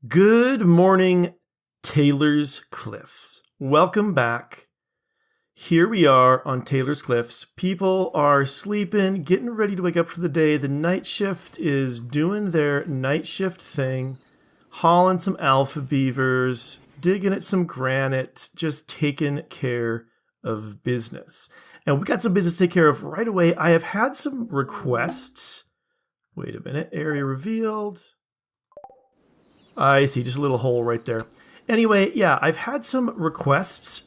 Good morning, Taylor's Cliffs. Welcome back. Here we are on Taylor's Cliffs. People are sleeping, getting ready to wake up for the day. The night shift is doing their night shift thing, hauling some alpha beavers, digging at some granite, just taking care of business. And we got some business to take care of right away. I have had some requests. Wait a minute. Area revealed. I see, just a little hole right there. Anyway, yeah, I've had some requests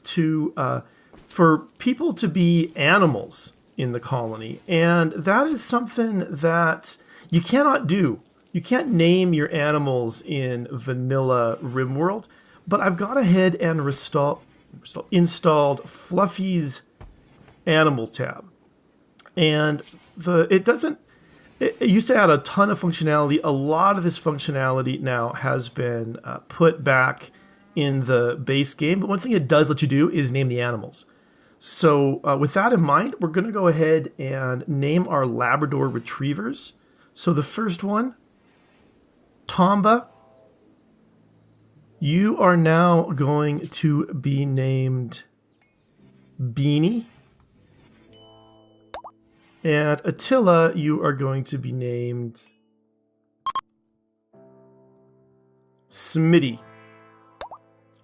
for people to be animals in the colony, and that is something that you cannot do. You can't name your animals in vanilla RimWorld, but I've gone ahead and installed Fluffy's Animal tab, and it used to add a ton of functionality. A lot of this functionality now has been put back in the base game. But one thing it does let you do is name the animals. So with that in mind, we're going to go ahead and name our Labrador Retrievers. So the first one, Tomba, you are now going to be named Beanie. And Attila, you are going to be named Smitty.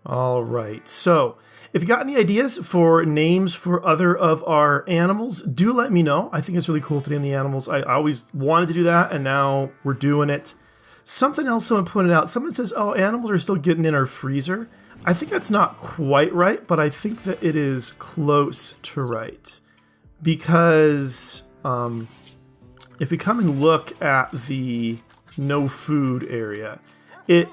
All right, so if you got any ideas for names for other of our animals, do let me know. I think it's really cool to name the animals. I always wanted to do that, and now we're doing it. Something else someone pointed out, someone says, oh, animals are still getting in our freezer. I think that's not quite right, but I think that it is close to right. Because if we come and look at the no food area, it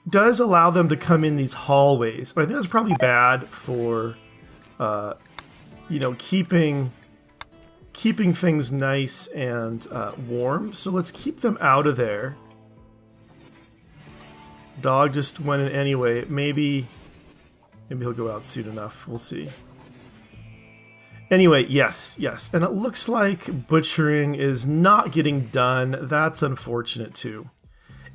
does allow them to come in these hallways. But I think that's probably bad for, keeping things nice and warm. So let's keep them out of there. Dog just went in anyway. Maybe he'll go out soon enough. We'll see. Anyway, yes, and it looks like butchering is not getting done. That's unfortunate too.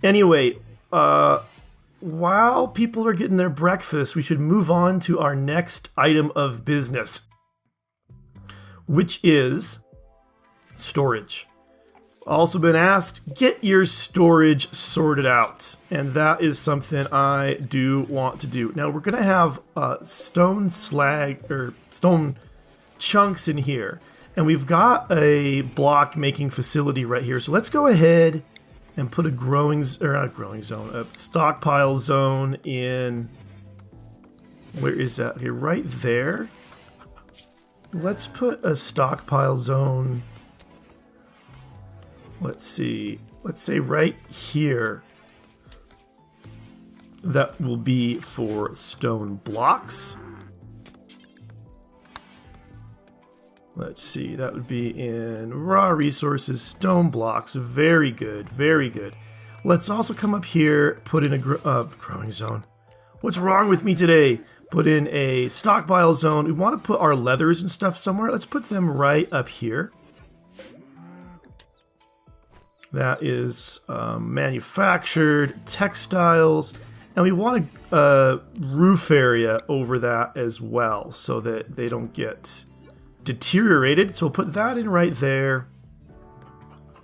Anyway, while people are getting their breakfast, we should move on to our next item of business, which is storage. Also been asked, get your storage sorted out, and that is something I do want to do. Now we're gonna have stone chunks in here, and we've got a block making facility right here. So let's go ahead and put a stockpile zone in. Where is that? Okay, right there. Let's put a stockpile zone. Let's see. Let's say right here. That will be for stone blocks. Let's see, that would be in raw resources, stone blocks. Very good, very good. Let's also come up here, put in a growing zone. What's wrong with me today? Put in a stockpile zone. We want to put our leathers and stuff somewhere. Let's put them right up here. That is manufactured, textiles, and we want a roof area over that as well so that they don't get deteriorated. So we'll put that in right there,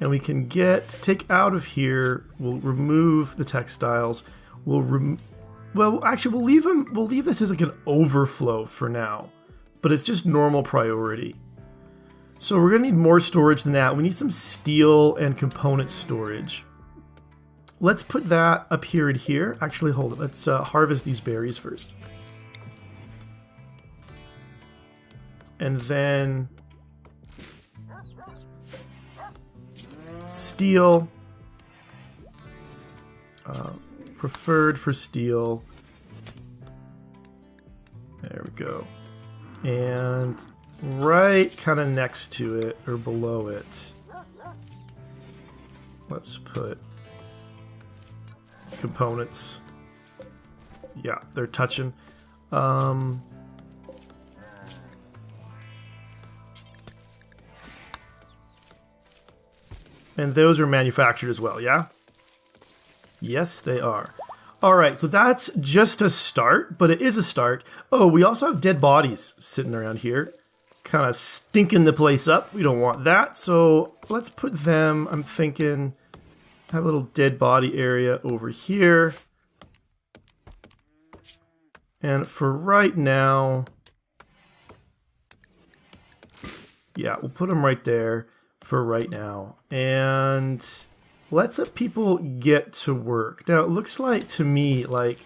and we can take out of here. We'll remove the textiles. We'll leave this as like an overflow for now, but it's just normal priority. So we're gonna need more storage than that. We need some steel and component storage. Let's put that up here and here. Actually, hold it. Let's harvest these berries first. And then steel, preferred for steel. There we go. And right kind of next to it or below it, let's put components. Yeah, they're touching. And those are manufactured as well, yeah? Yes, they are. All right, so that's just a start, but it is a start. Oh, we also have dead bodies sitting around here, kind of stinking the place up. We don't want that, so let's put them, I'm thinking, have a little dead body area over here. And for right now, yeah, we'll put them right there for right now. And let's let people get to work. Now, it looks like to me, like,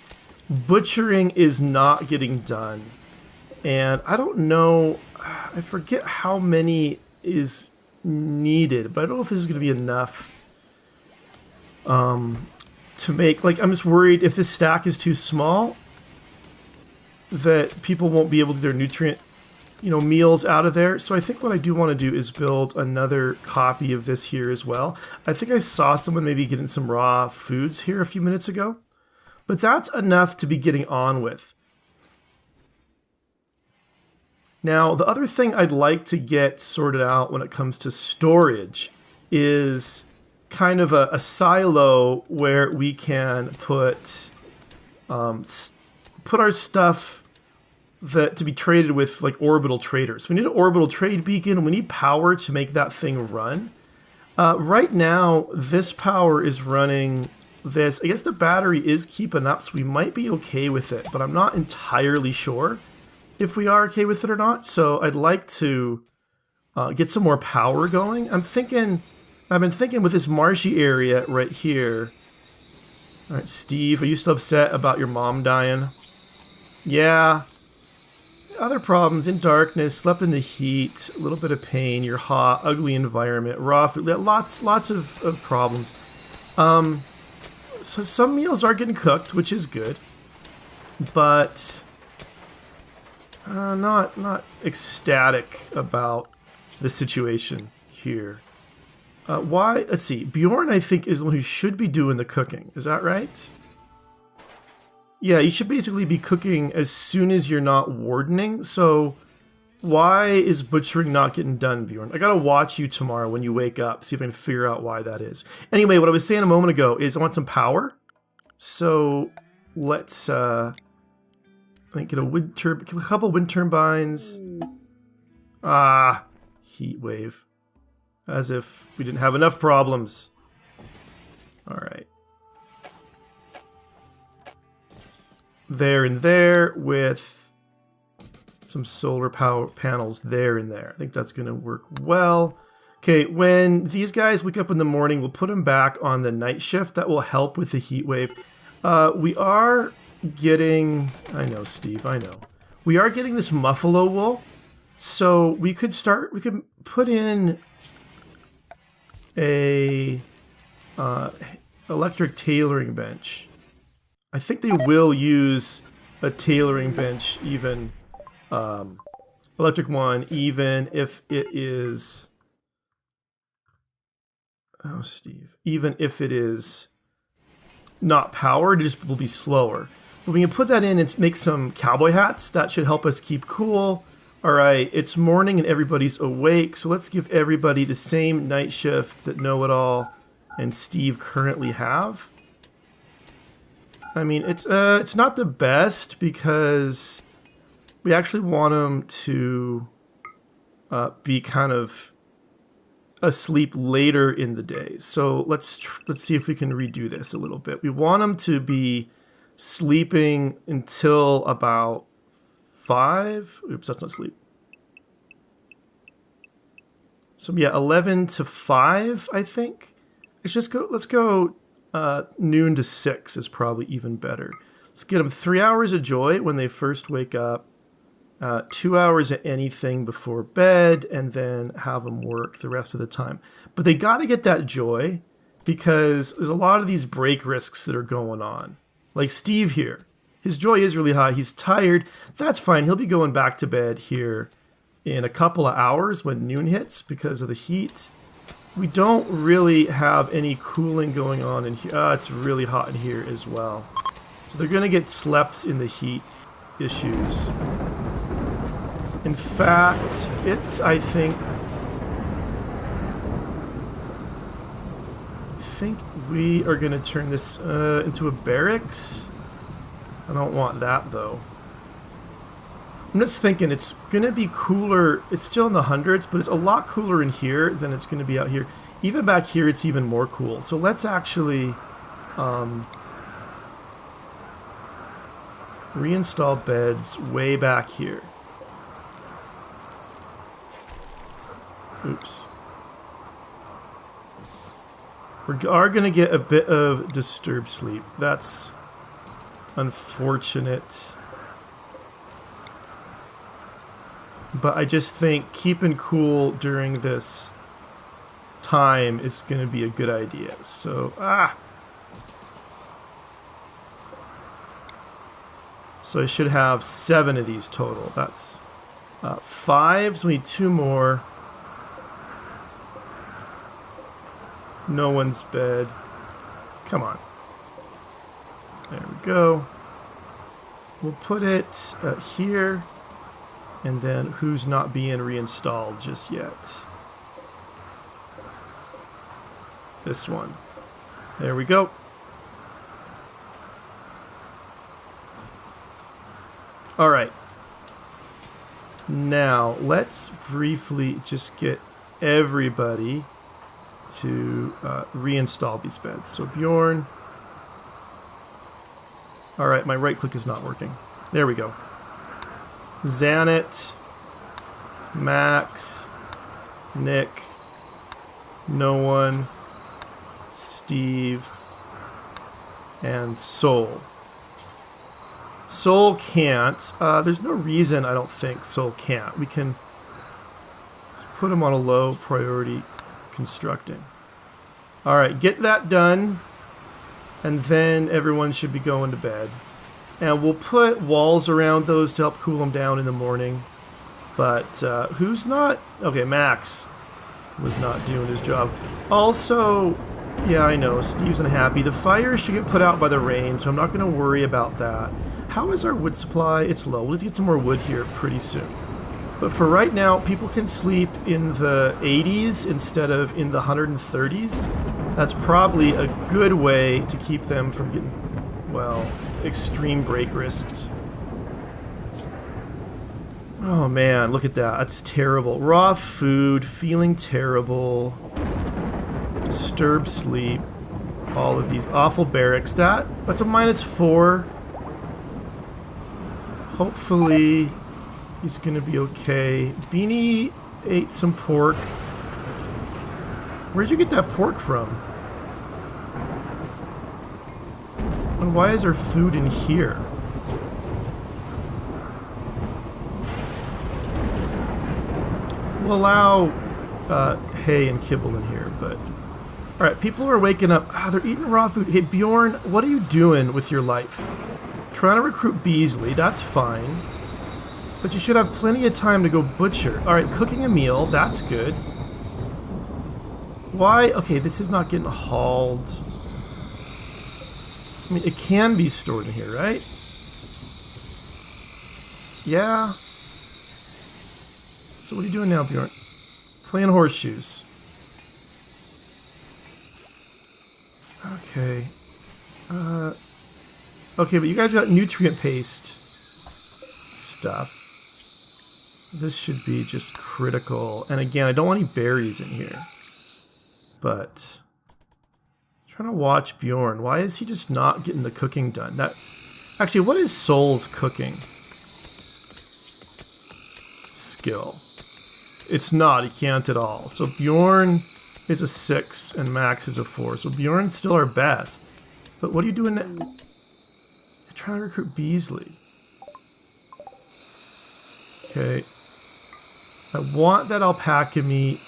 butchering is not getting done. And I don't know, I forget how many is needed, but I don't know if this is going to be enough to make, like, I'm just worried if this stack is too small that people won't be able to do their nutrient, meals out of there. So I think what I do want to do is build another copy of this here as well. I think I saw someone maybe getting some raw foods here a few minutes ago, but that's enough to be getting on with. Now, the other thing I'd like to get sorted out when it comes to storage is kind of a silo where we can put our stuff to be traded with, like, orbital traders. We need an orbital trade beacon. We need power to make that thing run. Right now, this power is running this. I guess the battery is keeping up, so we might be okay with it, but I'm not entirely sure if we are okay with it or not. So I'd like to get some more power going. I've been thinking with this marshy area right here. All right, Steve, are you still upset about your mom dying? Yeah. Other problems: in darkness, slept in the heat, a little bit of pain, you're hot, ugly environment, raw food, lots of problems. So some meals are getting cooked, which is good, but not ecstatic about the situation here. Why? Let's see. Bjorn, I think, is the one who should be doing the cooking. Is that right? Yeah, you should basically be cooking as soon as you're not wardening. So why is butchering not getting done, Bjorn? I gotta watch you tomorrow when you wake up, see if I can figure out why that is. Anyway, what I was saying a moment ago is I want some power. So let's I think get a couple wind turbines. Heat wave. As if we didn't have enough problems. All right. There and there with some solar power panels there and there. I think that's going to work well. Okay, when these guys wake up in the morning, we'll put them back on the night shift. That will help with the heat wave. We are getting... I know, Steve, I know. We are getting this muffalo wool. So we could put in a electric tailoring bench. I think they will use a tailoring bench, even electric one, even if it is... Oh, Steve. Even if it is not powered, it just will be slower. But we can put that in and make some cowboy hats. That should help us keep cool. All right, it's morning and everybody's awake, so let's give everybody the same night shift that Know-It-All and Steve currently have. I mean, it's not the best because we actually want them to be kind of asleep later in the day. So let's see if we can redo this a little bit. We want them to be sleeping until about 5. Oops, that's not sleep. So yeah, 11 to 5, I think. Let's go noon to 6 is probably even better. Let's get them 3 hours of joy when they first wake up, 2 hours of anything before bed, and then have them work the rest of the time. But they got to get that joy because there's a lot of these break risks that are going on. Like Steve here. His joy is really high. He's tired. That's fine. He'll be going back to bed here in a couple of hours when noon hits because of the heat. We don't really have any cooling going on in here. It's really hot in here as well. So they're going to get slept in the heat issues. In fact, think we are going to turn this into a barracks. I don't want that, though. I'm just thinking it's going to be cooler. It's still in the hundreds, but it's a lot cooler in here than it's going to be out here. Even back here, it's even more cool. So let's actually reinstall beds way back here. Oops. We are going to get a bit of disturbed sleep. That's unfortunate. But I just think keeping cool during this time is going to be a good idea. So, So I should have 7 of these total. That's 5, so we need 2 more. No one's bed. Come on. There we go. We'll put it here. And then who's not being reinstalled just yet? This one. There we go. All right. Now, let's briefly just get everybody to reinstall these beds. So Bjorn. All right, my right click is not working. There we go. Xanet, Max, Nick, no one, Steve, and Soul. Soul can't. There's no reason I don't think Soul can't. We can put him on a low priority constructing. Alright, get that done. And then everyone should be going to bed. And we'll put walls around those to help cool them down in the morning. But who's not? Okay, Max was not doing his job. Also, yeah, I know, Steve's unhappy. The fire should get put out by the rain, so I'm not going to worry about that. How is our wood supply? It's low. We'll have to get some more wood here pretty soon. But for right now, people can sleep in the 80s instead of in the 130s. That's probably a good way to keep them from getting, well, extreme break risked. Oh man, look at that. That's terrible. Raw food, feeling terrible, disturbed sleep, all of these awful barracks. That's a -4. Hopefully he's gonna be okay. Beanie ate some pork. Where'd you get that pork from? And why is there food in here? We'll allow hay and kibble in here, but... Alright, people are waking up. They're eating raw food. Hey, Bjorn, what are you doing with your life? Trying to recruit Beasley, that's fine. But you should have plenty of time to go butcher. Alright, cooking a meal, that's good. Why? Okay, this is not getting hauled. I mean, it can be stored in here, right? Yeah. So what are you doing now, Bjorn? Playing horseshoes. Okay. Okay, but you guys got nutrient paste stuff. This should be just critical. And again, I don't want any berries in here. But... trying to watch Bjorn. Why is he just not getting the cooking done? Actually, what is Soul's cooking skill? It's not. He can't at all. So Bjorn is a 6 and Max is a 4. So Bjorn's still our best. But what are you doing now? You're trying to recruit Beasley. Okay. I want that alpaca meat.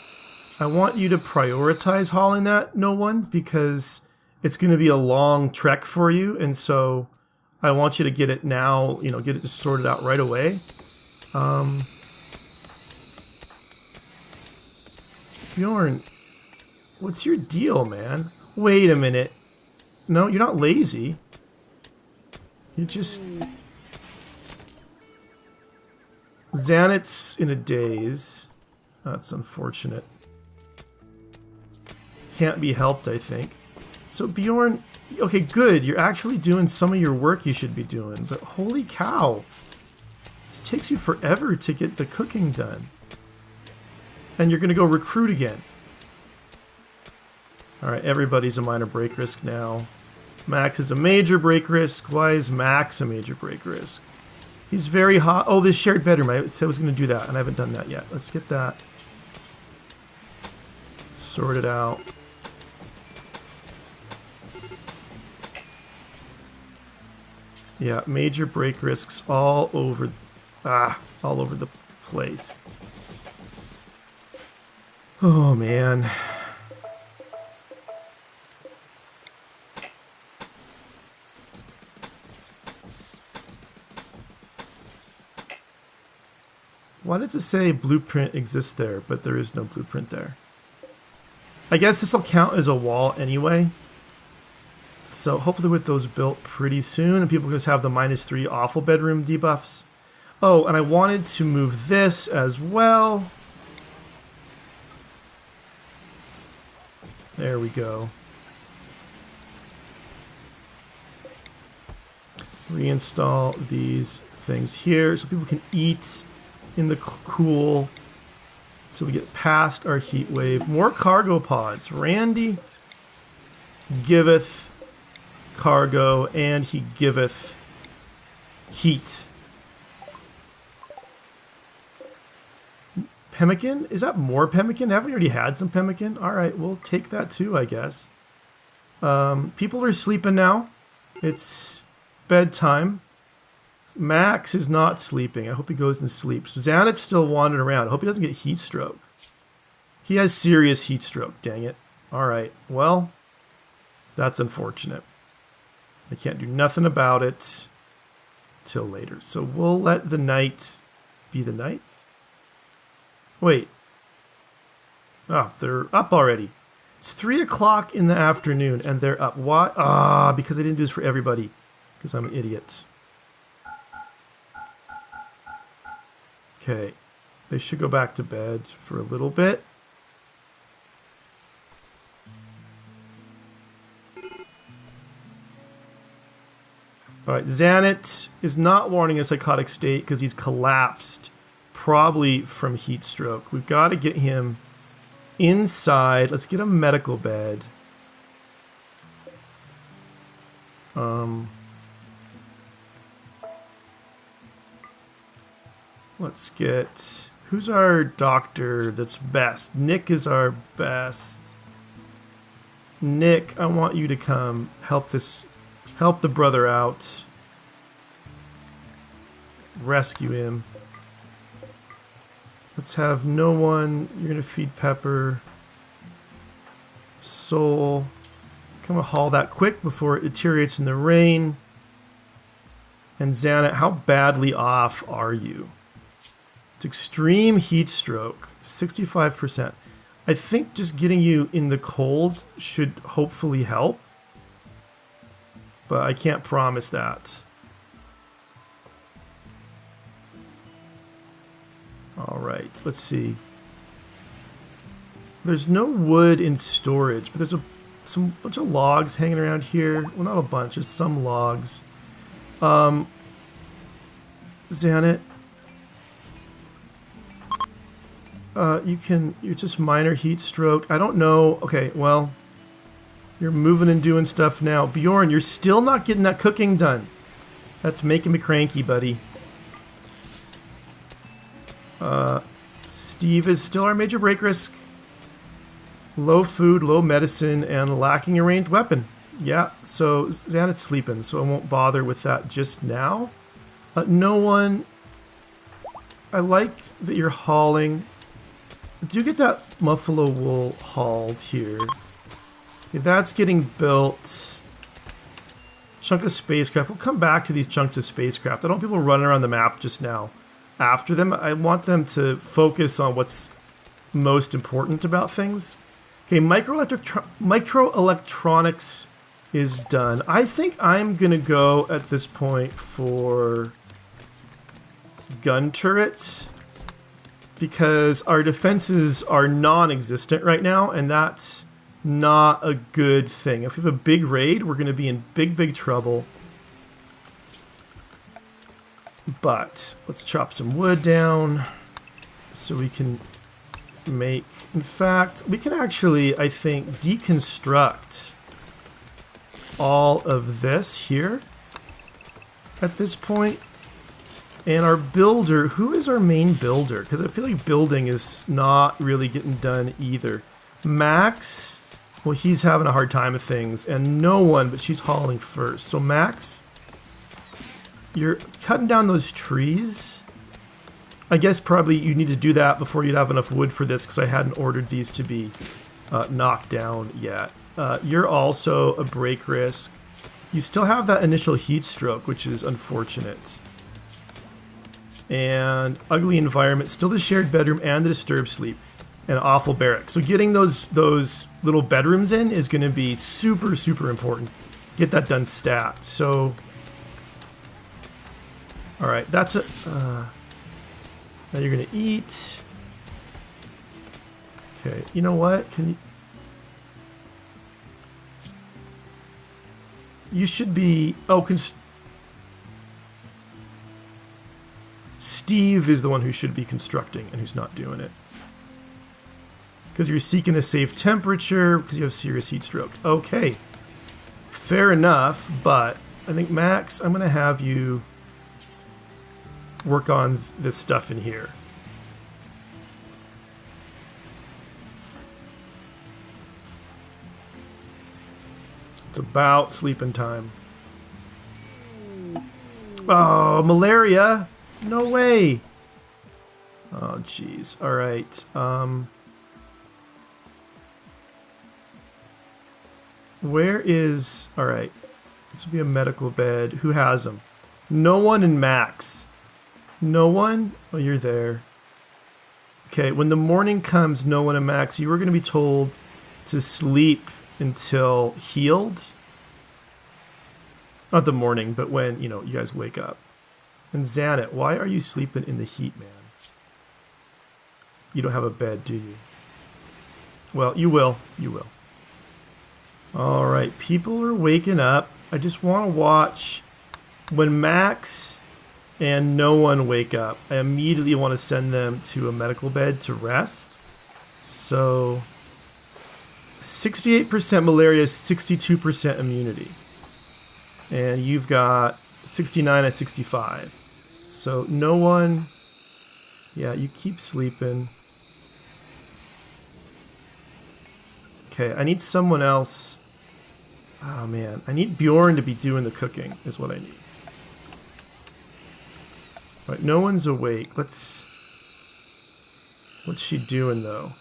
I want you to prioritize hauling that, no one, because it's going to be a long trek for you, and so I want you to get it now, you know, get it just sorted out right away. Bjorn, what's your deal, man? Wait a minute. No, you're not lazy. You just... Xanet's in a daze. That's unfortunate. Can't be helped, I think. So Bjorn, okay, good. You're actually doing some of your work you should be doing, but holy cow. This takes you forever to get the cooking done. And you're going to go recruit again. Alright, everybody's a minor break risk now. Max is a major break risk. Why is Max a major break risk? He's very hot. Oh, this shared bedroom. I said I was going to do that, and I haven't done that yet. Let's get that sorted out. Yeah, major break risks all over the place. Oh, man. Why does it say blueprint exists there, but there is no blueprint there? I guess this will count as a wall anyway. So hopefully with those built pretty soon, and people just have the -3 awful bedroom debuffs. Oh, and I wanted to move this as well. There we go. Reinstall these things here so people can eat in the cool. So we get past our heat wave. More cargo pods. Randy giveth cargo, and he giveth heat. Pemmican? Is that more pemmican? Haven't we already had some pemmican? Alright, we'll take that too, I guess. People are sleeping now. It's bedtime. Max is not sleeping. I hope he goes and sleeps. Xanet's still wandering around. I hope he doesn't get heat stroke. He has serious heat stroke, dang it. Alright, well, that's unfortunate. I can't do nothing about it till later. So we'll let the night be the night. Wait. Oh, they're up already. It's 3 o'clock in the afternoon and they're up. Why? Because I didn't do this for everybody. Because I'm an idiot. Okay. They should go back to bed for a little bit. Alright, Xanet is not warning a psychotic state because he's collapsed, probably from heat stroke. We've got to get him inside. Let's get a medical bed. Let's get... Who's our doctor that's best? Nick is our best. Nick, I want you to come help the brother out. Rescue him. Let's have no one. You're gonna feed Pepper. Soul. Come and haul that quick before it deteriorates in the rain. And Xanet, how badly off are you? It's extreme heat stroke, 65%. I think just getting you in the cold should hopefully help. But I can't promise that. Alright, let's see. There's no wood in storage, but there's some bunch of logs hanging around here. Well, not a bunch, just some logs. Xanet. You're just minor heat stroke. I don't know. Okay, well, you're moving and doing stuff now. Bjorn, you're still not getting that cooking done. That's making me cranky, buddy. Steve is still our major break risk. Low food, low medicine, and lacking a ranged weapon. Yeah, so Xanet's sleeping, so I won't bother with that just now. No one... I like that you're hauling... Do you get that buffalo wool hauled here? Okay, that's getting built. Chunk of spacecraft. We'll come back to these chunks of spacecraft. I don't want people running around the map just now after them. I want them to focus on what's most important about things. Okay, microelectronics is done. I think I'm going to go at this point for gun turrets, because our defenses are non-existent right now, and that's not a good thing. If we have a big raid, we're going to be in big trouble. But let's chop some wood down so we can make... In fact, we can actually, I think, deconstruct all of this here at this point. And our builder, who is our main builder? Because I feel like building is not really getting done either. Max, well, he's having a hard time of things, and no one, but she's hauling first. So Max, you're cutting down those trees. I guess probably you need to do that before you'd have enough wood for this, because I hadn't ordered these to be knocked down yet. You're also a break risk. You still have that initial heat stroke, which is unfortunate. And ugly environment, still the shared bedroom and the disturbed sleep, and awful barrack. So getting those little bedrooms in is going to be super important. Get that done stat. So, all right, that's a. Now you're going to eat. Okay, you know what? Can you? You should be. Oh, Steve is the one who should be constructing and who's not doing it. Because you're seeking a safe temperature, because you have serious heat stroke. Okay. Fair enough, but I think, Max, I'm going to have you work on this stuff in here. It's about sleeping time. Oh, malaria! No way! Oh, jeez. Alright, where is... Alright. This will be a medical bed. Who has them? No one in Max. No one? Oh, you're there. Okay, when the morning comes, no one in Max. You were going to be told to sleep until healed. Not the morning, but when, you know, you guys wake up. And Xanet, why are you sleeping in the heat, man? You don't have a bed, do you? Well, you will. You will. Alright, people are waking up. I just want to watch when Max and no one wake up. I immediately want to send them to a medical bed to rest. So, 68% malaria, 62% immunity. And you've got 69 and 65. So no one... Yeah, you keep sleeping. Okay, I need someone else. Oh man, I need Bjorn to be doing the cooking, is what I need. Right, no one's awake. Let's... What's she doing though?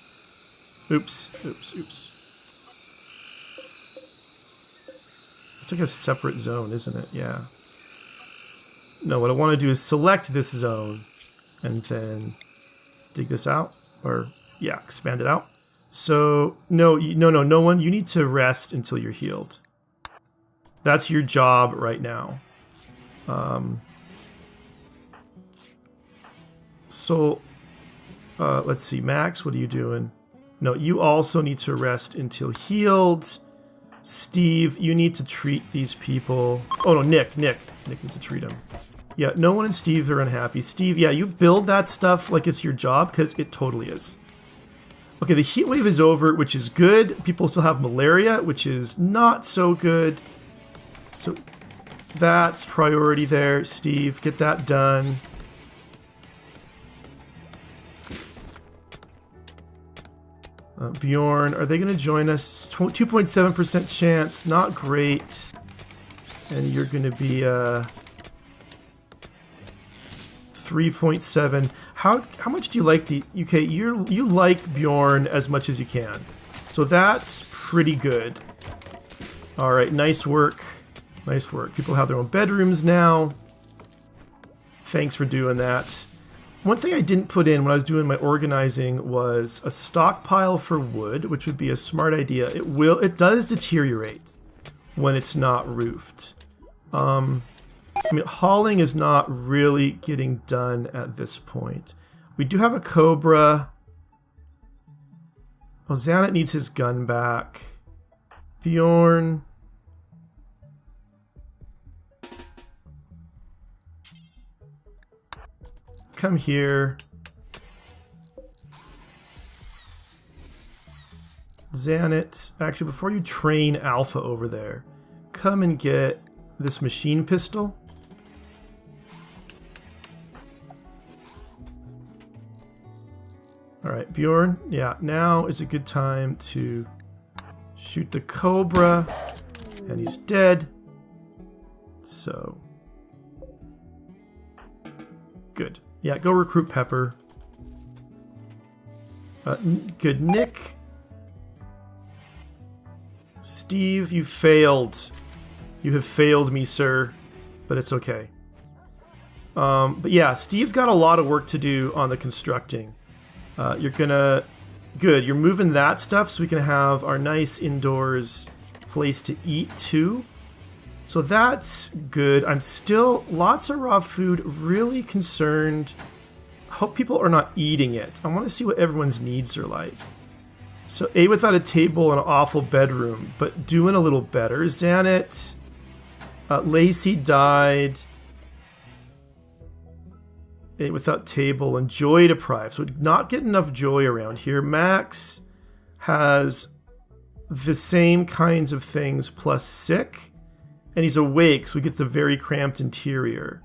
Oops. It's like a separate zone, isn't it? Yeah. No, what I want to do is select this zone and then dig this out, or yeah, expand it out. So no one. You need to rest until you're healed. That's your job right now. Let's see, Max, what are you doing? No, you also need to rest until healed. Steve, you need to treat these people. Oh no, Nick needs to treat him. Yeah, no one and Steve are unhappy. Steve, yeah, you build that stuff like it's your job, because it totally is. Okay, the heat wave is over, which is good. People still have malaria, which is not so good. So that's priority there. Steve, get that done. Bjorn, are they going to join us? 2.7% chance, not great. And you're going to be 3.7. How much do you like the... Okay, you like Bjorn as much as you can. So that's pretty good. Alright, nice work. Nice work. People have their own bedrooms now. Thanks for doing that. One thing I didn't put in when I was doing my organizing was a stockpile for wood, which would be a smart idea. It does deteriorate when it's not roofed. I mean, hauling is not really getting done at this point. We do have a cobra. Oh, Xanet needs his gun back. Bjorn. Come here. Xanet, actually, before you train Alpha over there, come and get this machine pistol. Alright, Bjorn, yeah, now is a good time to shoot the Cobra, and he's dead. So, good. Yeah, go recruit Pepper. Good, Nick. Steve, you failed. You have failed me, sir, but it's okay. But yeah, Steve's got a lot of work to do on the constructing. You're gonna... Good, you're moving that stuff so we can have our nice indoors place to eat too. So that's good. I'm still... Lots of raw food, really concerned. Hope people are not eating it. I want to see what everyone's needs are like. So A without a table and an awful bedroom, but doing a little better. Xanet, Lacey died. A without table and joy deprived. So not getting enough joy around here. Max has the same kinds of things plus sick, and he's awake, so we get the very cramped interior.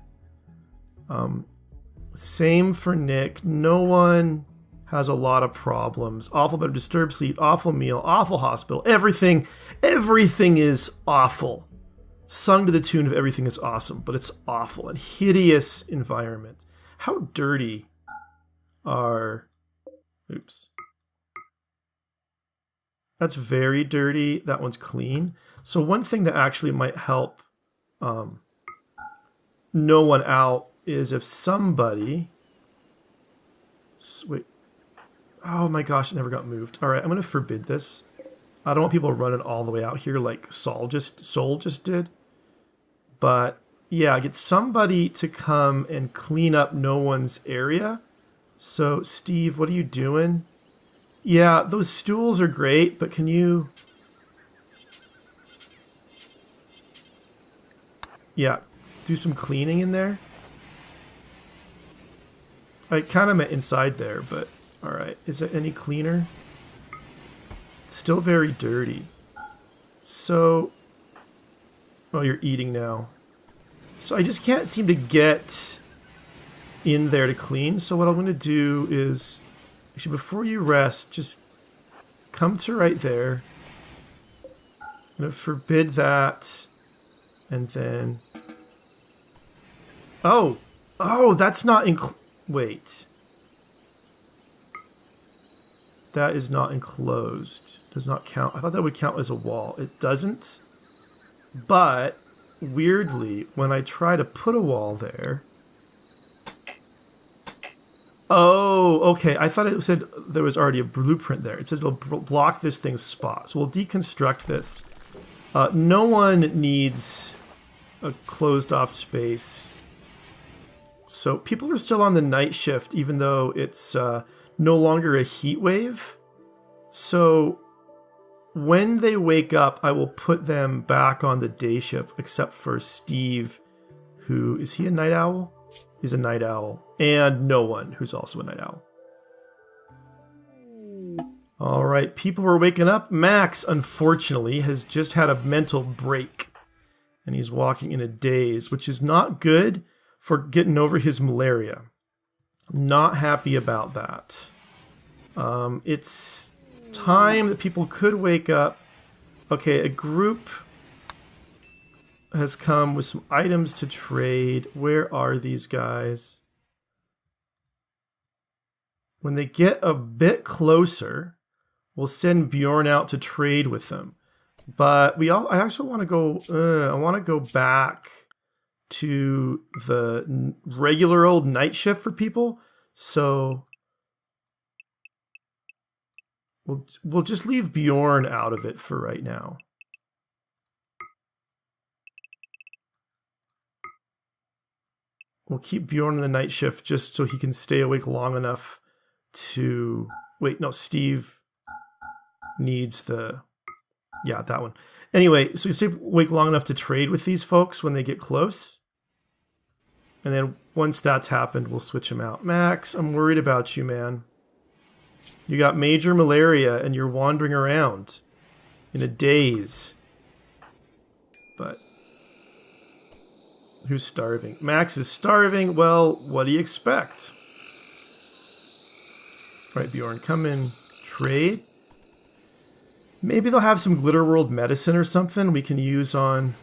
Same for Nick. No one has a lot of problems. Awful bed of disturbed sleep, awful meal, awful hospital. Everything is awful. Sung to the tune of everything is awesome, but it's awful and hideous environment. How dirty are... Oops. That's very dirty. That one's clean. So one thing that actually might help no one out is if somebody... Wait. Oh my gosh, it never got moved. Alright, I'm going to forbid this. I don't want people running all the way out here like Soul just did. But yeah, get somebody to come and clean up no one's area. So Steve, what are you doing? Yeah, those stools are great, but can you... Yeah, do some cleaning in there. I kind of meant inside there, but alright. Is it any cleaner? It's still very dirty. So... Oh, you're eating now. So I just can't seem to get in there to clean. So what I'm going to do is... Actually, before you rest, just come to right there. I'm going to forbid that. And then... Oh! Oh, that's not wait. That is not enclosed. Does not count. I thought that would count as a wall. It doesn't. But, weirdly, when I try to put a wall there... Oh, okay. I thought it said there was already a blueprint there. It says it'll block this thing's spot. So we'll deconstruct this. No one needs a closed-off space. So people are still on the night shift, even though it's no longer a heat wave. So when they wake up, I will put them back on the day shift, except for Steve, who... Is he a night owl? He's a night owl. And no one, who's also a night owl. Alright, people are waking up. Max, unfortunately, has just had a mental break. And he's walking in a daze, which is not good for getting over his malaria. Not happy about that. It's time that people could wake up. Okay, a group has come with some items to trade. Where are these guys? When they get a bit closer, we'll send Bjorn out to trade with them. But I actually want to go. I want to go back to the regular old night shift for people. So we'll just leave Bjorn out of it for right now. We'll keep Bjorn in the night shift just so he can stay awake long enough to... Wait, no, Steve. needs the... Yeah, that one. Anyway, so we stay awake long enough to trade with these folks when they get close. And then once that's happened, we'll switch them out. Max, I'm worried about you, man. You got major malaria and you're wandering around in a daze. But who's starving? Max is starving. Well, what do you expect? All right, Bjorn, come in. Trade. Maybe they'll have some Glitter World medicine or something we can use on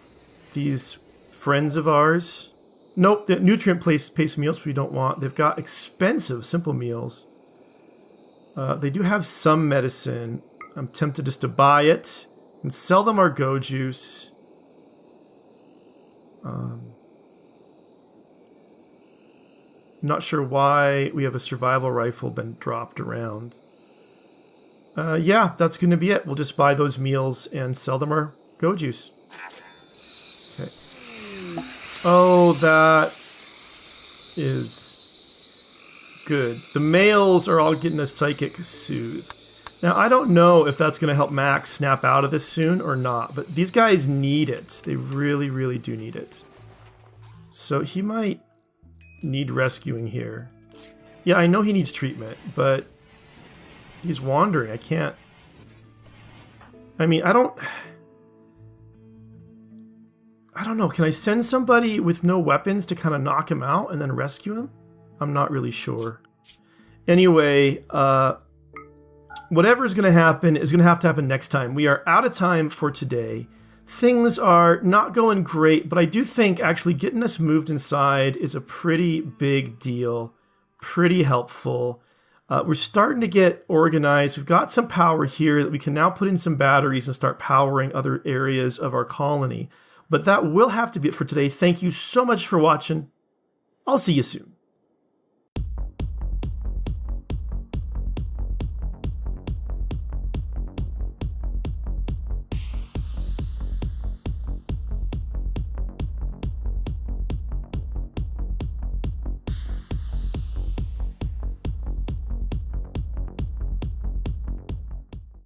these friends of ours. Nope, the nutrient-based meals we don't want. They've got expensive simple meals. They do have some medicine. I'm tempted just to buy it and sell them our Go Juice. Not sure why we have a survival rifle been dropped around. Yeah, that's going to be it. We'll just buy those meals and sell them our Go Juice. Okay. Oh, that is good. The males are all getting a Psychic Soothe. Now, I don't know if that's going to help Max snap out of this soon or not, but these guys need it. They really, really do need it. So he might need rescuing here. Yeah, I know he needs treatment, but he's wandering. I can't... I mean, I don't know. Can I send somebody with no weapons to kind of knock him out and then rescue him? I'm not really sure. Anyway, whatever is going to happen is going to have to happen next time. We are out of time for today. Things are not going great, but I do think actually getting us moved inside is a pretty big deal. Pretty helpful. We're starting to get organized. We've got some power here that we can now put in some batteries and start powering other areas of our colony. But that will have to be it for today. Thank you so much for watching. I'll see you soon.